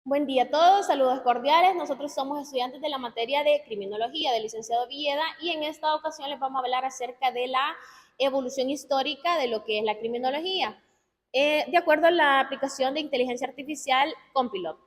Buen día a todos, saludos cordiales. Nosotros somos estudiantes de la materia de criminología del licenciado Villeda y en esta ocasión les vamos a hablar acerca de la evolución histórica de lo que es la criminología, de acuerdo a la aplicación de inteligencia artificial Compilot.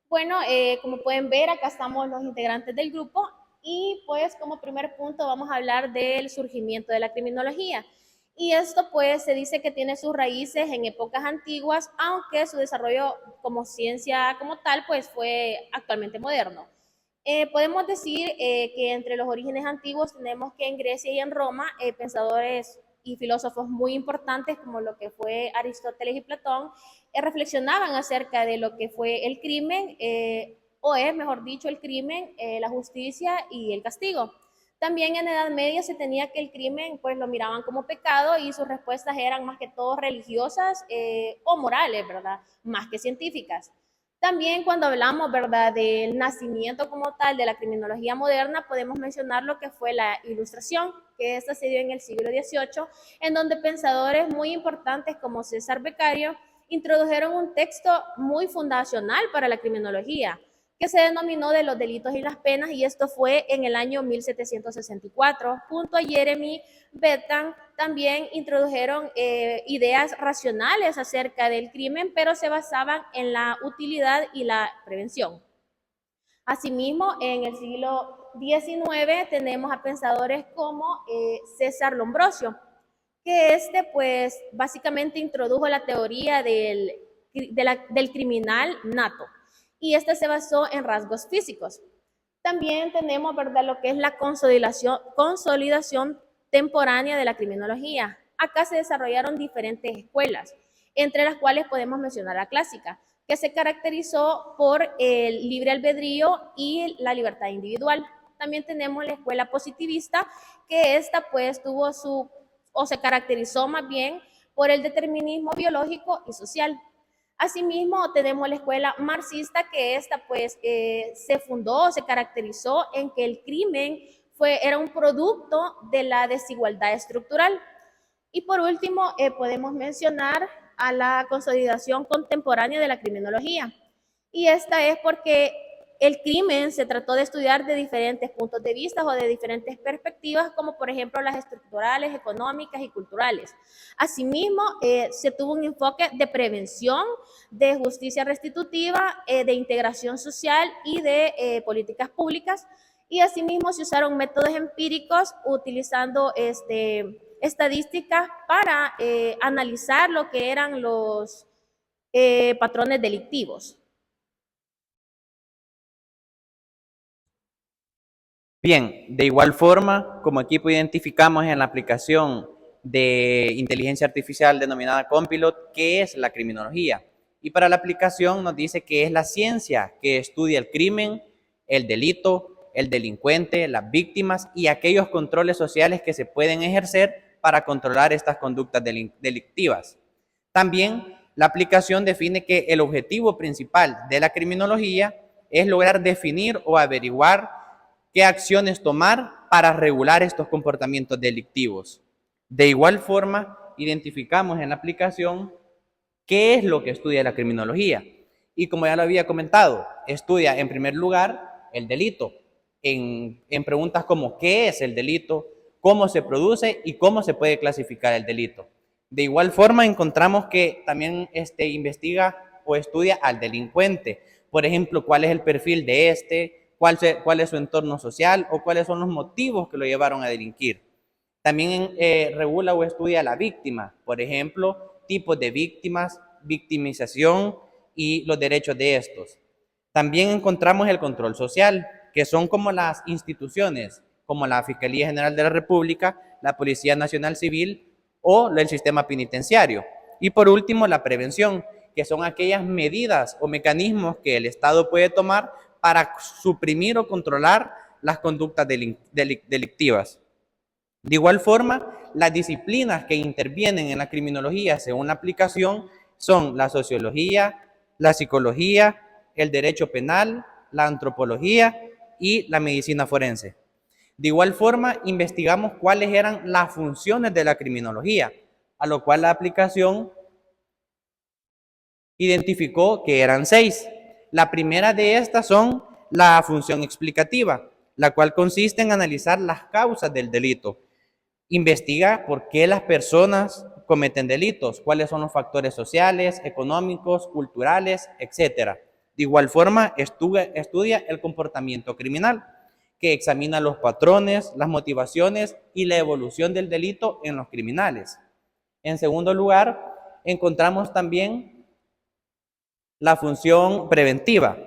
Bueno, como pueden ver, acá estamos los integrantes del grupo y pues como primer punto vamos a hablar del surgimiento de la criminología. Y esto pues se dice que tiene sus raíces en épocas antiguas, aunque su desarrollo como ciencia como tal pues fue actualmente moderno. Podemos decir que entre los orígenes antiguos tenemos que en Grecia y en Roma pensadores y filósofos muy importantes como lo que fue Aristóteles y Platón reflexionaban acerca de lo que fue el crimen, o es mejor dicho el crimen, la justicia y el castigo. También en la Edad Media se tenía que el crimen pues lo miraban como pecado y sus respuestas eran más que todo religiosas o morales, ¿verdad? Más que científicas. También cuando hablamos, ¿verdad?, del nacimiento como tal de la criminología moderna, podemos mencionar lo que fue la Ilustración, que esta se dio en el siglo XVIII, en donde pensadores muy importantes como César Beccario introdujeron un texto muy fundacional para la criminología, que se denominó de los delitos y las penas, y esto fue en el año 1764. Junto a Jeremy Bentham también introdujeron ideas racionales acerca del crimen, pero se basaban en la utilidad y la prevención. Asimismo, en el siglo XIX tenemos a pensadores como César Lombrosio, que pues básicamente introdujo la teoría del criminal nato, y este se basó en rasgos físicos. También tenemos, ¿verdad?, lo que es la consolidación temporánea de la criminología. Acá se desarrollaron diferentes escuelas, entre las cuales podemos mencionar la clásica, que se caracterizó por el libre albedrío y la libertad individual. También tenemos la escuela positivista, que esta pues tuvo o se caracterizó más bien por el determinismo biológico y social. Asimismo, tenemos la escuela marxista, que esta pues se fundó, se caracterizó en que el crimen era un producto de la desigualdad estructural. Y por último, podemos mencionar a la consolidación contemporánea de la criminología. Y esta es porque el crimen se trató de estudiar de diferentes puntos de vista o de diferentes perspectivas, como por ejemplo las estructurales, económicas y culturales. Asimismo, se tuvo un enfoque de prevención, de justicia restitutiva, de integración social y de políticas públicas. Y asimismo se usaron métodos empíricos utilizando estadísticas para analizar lo que eran los patrones delictivos. Bien, de igual forma, como equipo identificamos en la aplicación de inteligencia artificial denominada Compilot qué es la criminología. Y para la aplicación nos dice que es la ciencia que estudia el crimen, el delito, el delincuente, las víctimas y aquellos controles sociales que se pueden ejercer para controlar estas conductas delictivas. También la aplicación define que el objetivo principal de la criminología es lograr definir o averiguar qué acciones tomar para regular estos comportamientos delictivos. De igual forma, identificamos en la aplicación qué es lo que estudia la criminología. Y como ya lo había comentado, estudia en primer lugar el delito, en preguntas como qué es el delito, cómo se produce y cómo se puede clasificar el delito. De igual forma, encontramos que también investiga o estudia al delincuente. Por ejemplo, cuál es el perfil de cuál es su entorno social o cuáles son los motivos que lo llevaron a delinquir. También regula o estudia a la víctima, por ejemplo, tipos de víctimas, victimización y los derechos de estos. También encontramos el control social, que son como las instituciones, como la Fiscalía General de la República, la Policía Nacional Civil o el sistema penitenciario. Y por último, la prevención, que son aquellas medidas o mecanismos que el Estado puede tomar para suprimir o controlar las conductas delictivas. De igual forma, las disciplinas que intervienen en la criminología según la aplicación son la sociología, la psicología, el derecho penal, la antropología y la medicina forense. De igual forma, investigamos cuáles eran las funciones de la criminología, a lo cual la aplicación identificó que eran 6. La primera de estas son la función explicativa, la cual consiste en analizar las causas del delito. Investiga por qué las personas cometen delitos, cuáles son los factores sociales, económicos, culturales, etcétera. De igual forma, estudia el comportamiento criminal, que examina los patrones, las motivaciones y la evolución del delito en los criminales. En segundo lugar, encontramos también la función preventiva,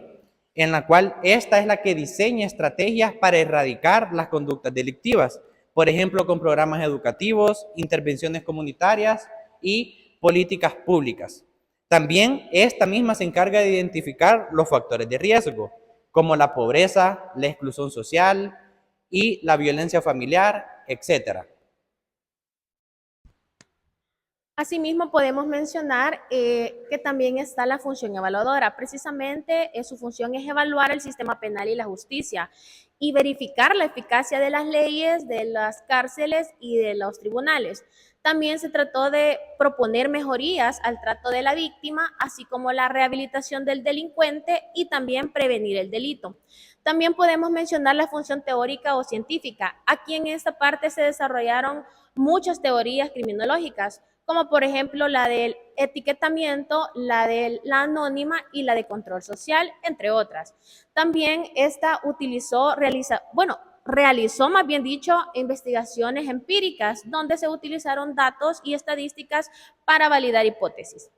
en la cual esta es la que diseña estrategias para erradicar las conductas delictivas, por ejemplo, con programas educativos, intervenciones comunitarias y políticas públicas. También esta misma se encarga de identificar los factores de riesgo, como la pobreza, la exclusión social y la violencia familiar, etc. Asimismo, podemos mencionar que también está la función evaluadora. Precisamente, su función es evaluar el sistema penal y la justicia y verificar la eficacia de las leyes, de las cárceles y de los tribunales. También se trató de proponer mejorías al trato de la víctima, así como la rehabilitación del delincuente y también prevenir el delito. También podemos mencionar la función teórica o científica. Aquí en esta parte se desarrollaron muchas teorías criminológicas, como por ejemplo la del etiquetamiento, la de la anónima y la de control social, entre otras. También esta realizó más bien dicho investigaciones empíricas donde se utilizaron datos y estadísticas para validar hipótesis.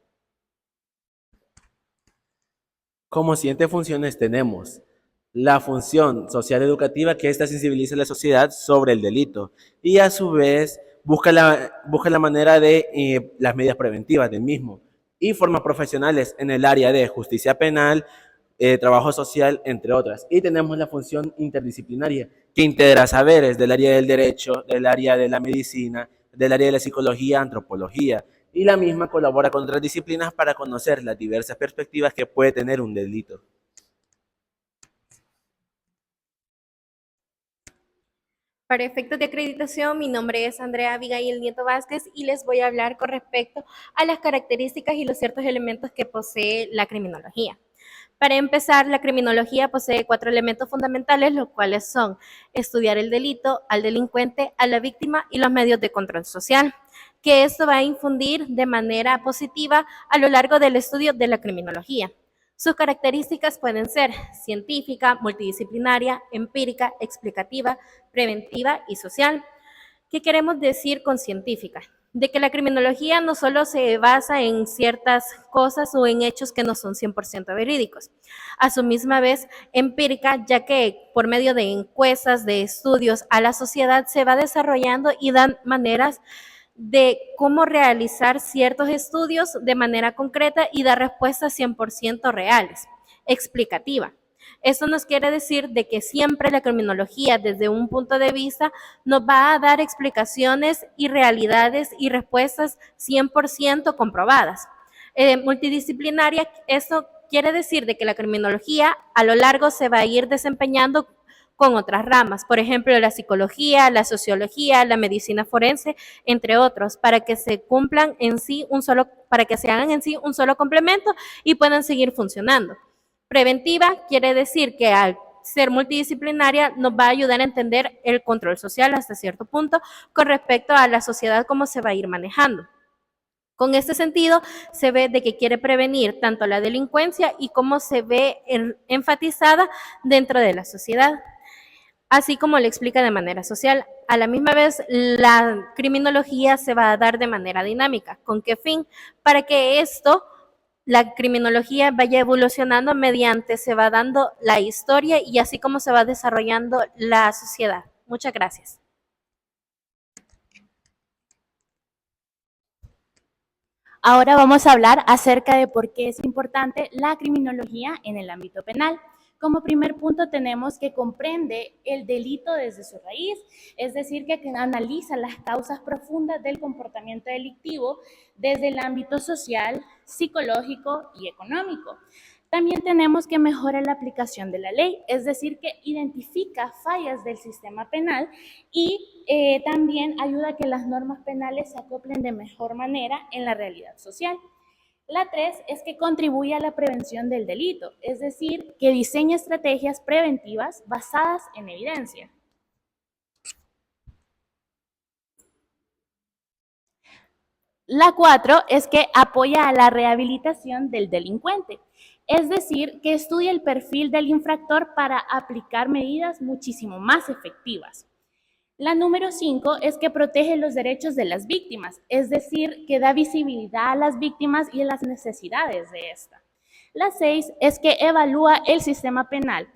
Como siguientes funciones tenemos la función social educativa, que esta sensibiliza a la sociedad sobre el delito y a su vez busca la manera de las medidas preventivas del mismo, y forma profesionales en el área de justicia penal, trabajo social, entre otras. Y tenemos la función interdisciplinaria, que integra saberes del área del derecho, del área de la medicina, del área de la psicología, antropología, y la misma colabora con otras disciplinas para conocer las diversas perspectivas que puede tener un delito. Para efectos de acreditación, mi nombre es Andrea Abigail Nieto Vázquez y les voy a hablar con respecto a las características y los ciertos elementos que posee la criminología. Para empezar, la criminología posee 4 elementos fundamentales, los cuales son estudiar el delito, al delincuente, a la víctima y los medios de control social, que esto va a infundir de manera positiva a lo largo del estudio de la criminología. Sus características pueden ser científica, multidisciplinaria, empírica, explicativa, preventiva y social. ¿Qué queremos decir con científica? De que la criminología no solo se basa en ciertas cosas o en hechos que no son 100% verídicos. A su misma vez, empírica, ya que por medio de encuestas, de estudios a la sociedad se va desarrollando y dan maneras de cómo realizar ciertos estudios de manera concreta y dar respuestas 100% reales. Explicativa. Eso nos quiere decir de que siempre la criminología, desde un punto de vista, nos va a dar explicaciones y realidades y respuestas 100% comprobadas. Multidisciplinaria, eso quiere decir de que la criminología a lo largo se va a ir desempeñando con otras ramas, por ejemplo, la psicología, la sociología, la medicina forense, entre otros, para que se cumplan en sí para que se hagan en sí un solo complemento y puedan seguir funcionando. Preventiva quiere decir que al ser multidisciplinaria nos va a ayudar a entender el control social hasta cierto punto con respecto a la sociedad, cómo se va a ir manejando. Con este sentido, se ve de que quiere prevenir tanto la delincuencia y cómo se ve enfatizada dentro de la sociedad, así como le explica de manera social. A la misma vez, la criminología se va a dar de manera dinámica. ¿Con qué fin? Para que la criminología vaya evolucionando mediante se va dando la historia y así como se va desarrollando la sociedad. Muchas gracias. Ahora vamos a hablar acerca de por qué es importante la criminología en el ámbito penal. Como primer punto tenemos que comprende el delito desde su raíz, es decir, que analiza las causas profundas del comportamiento delictivo desde el ámbito social, psicológico y económico. También tenemos que mejorar la aplicación de la ley, es decir, que identifica fallas del sistema penal y también ayuda a que las normas penales se acoplen de mejor manera en la realidad social. La 3 es que contribuye a la prevención del delito, es decir, que diseña estrategias preventivas basadas en evidencia. La 4 es que apoya a la rehabilitación del delincuente, es decir, que estudia el perfil del infractor para aplicar medidas muchísimo más efectivas. La número 5 es que protege los derechos de las víctimas, es decir, que da visibilidad a las víctimas y a las necesidades de esta. La 6 es que evalúa el sistema penal.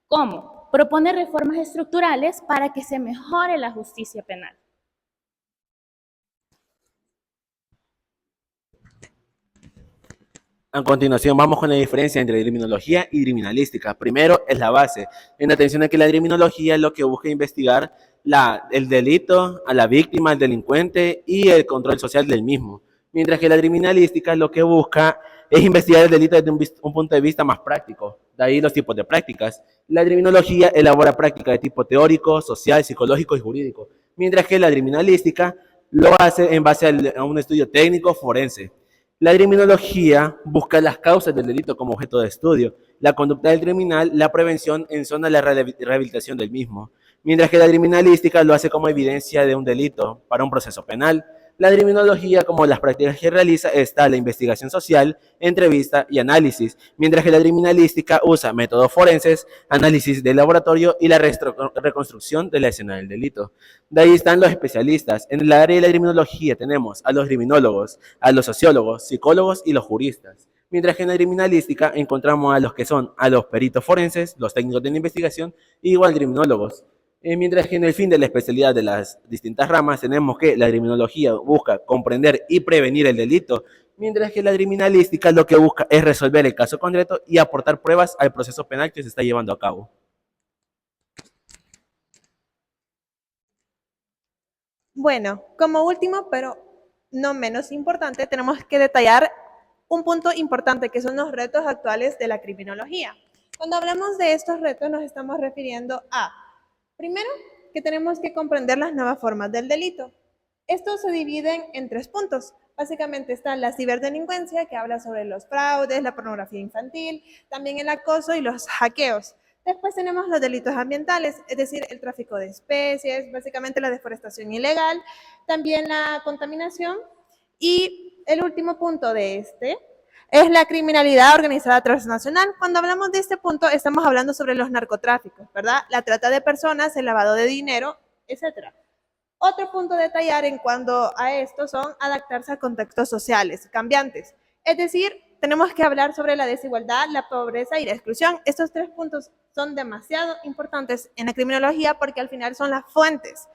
¿Cómo? Propone reformas estructurales para que se mejore la justicia penal. A continuación, vamos con la diferencia entre criminología y criminalística. Primero, es la base. En atención a que la criminología es lo que busca investigar el delito, a la víctima, al delincuente y el control social del mismo. Mientras que la criminalística lo que busca es investigar el delito desde un punto de vista más práctico. De ahí los tipos de prácticas. La criminología elabora prácticas de tipo teórico, social, psicológico y jurídico. Mientras que la criminalística lo hace en base a un estudio técnico forense. La criminología busca las causas del delito como objeto de estudio, la conducta del criminal, la prevención en zona de la rehabilitación del mismo, mientras que la criminalística lo hace como evidencia de un delito para un proceso penal. La criminología, como las prácticas que realiza, está la investigación social, entrevista y análisis, mientras que la criminalística usa métodos forenses, análisis de laboratorio y la reconstrucción de la escena del delito. De ahí están los especialistas. En el área de la criminología tenemos a los criminólogos, a los sociólogos, psicólogos y los juristas. Mientras que en la criminalística encontramos a los que son a los peritos forenses, los técnicos de la investigación y igual criminólogos. Mientras que en el fin de la especialidad de las distintas ramas tenemos que la criminología busca comprender y prevenir el delito, mientras que la criminalística lo que busca es resolver el caso concreto y aportar pruebas al proceso penal que se está llevando a cabo. Bueno, como último, pero no menos importante, tenemos que detallar un punto importante que son los retos actuales de la criminología. Cuando hablamos de estos retos nos estamos refiriendo a, primero, que tenemos que comprender las nuevas formas del delito. Estos se dividen en 3 puntos. Básicamente está la ciberdelincuencia, que habla sobre los fraudes, la pornografía infantil, también el acoso y los hackeos. Después tenemos los delitos ambientales, es decir, el tráfico de especies, básicamente la deforestación ilegal, también la contaminación y el último punto de este es la criminalidad organizada transnacional. Cuando hablamos de este punto estamos hablando sobre los narcotráficos, ¿verdad? La trata de personas, el lavado de dinero, etc. Otro punto a detallar en cuanto a esto son adaptarse a contextos sociales cambiantes. Es decir, tenemos que hablar sobre la desigualdad, la pobreza y la exclusión. Estos 3 puntos son demasiado importantes en la criminología porque al final son las fuentes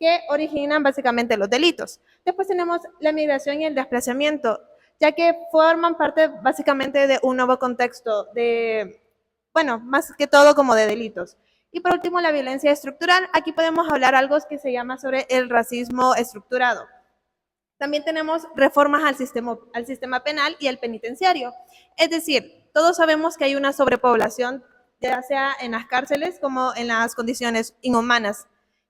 que originan básicamente los delitos. Después tenemos la migración y el desplazamiento, ya que forman parte básicamente de un nuevo contexto de, bueno, más que todo como de delitos. Y por último, la violencia estructural. Aquí podemos hablar algo que se llama sobre el racismo estructurado. También tenemos reformas al sistema penal y al penitenciario. Es decir, todos sabemos que hay una sobrepoblación, ya sea en las cárceles como en las condiciones inhumanas.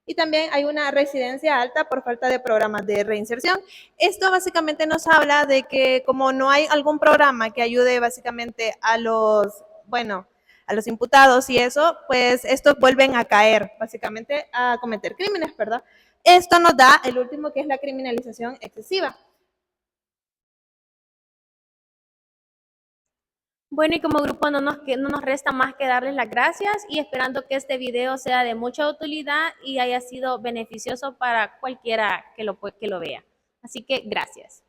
Y también hay una residencia alta por falta de programas de reinserción. Esto básicamente nos habla de que como no hay algún programa que ayude básicamente a los, bueno, a los imputados y eso, pues estos vuelven a caer, básicamente a cometer crímenes, ¿verdad? Esto nos da el último, que es la criminalización excesiva. Bueno, y como grupo no nos resta más que darles las gracias y esperando que este video sea de mucha utilidad y haya sido beneficioso para cualquiera que lo vea. Así que gracias.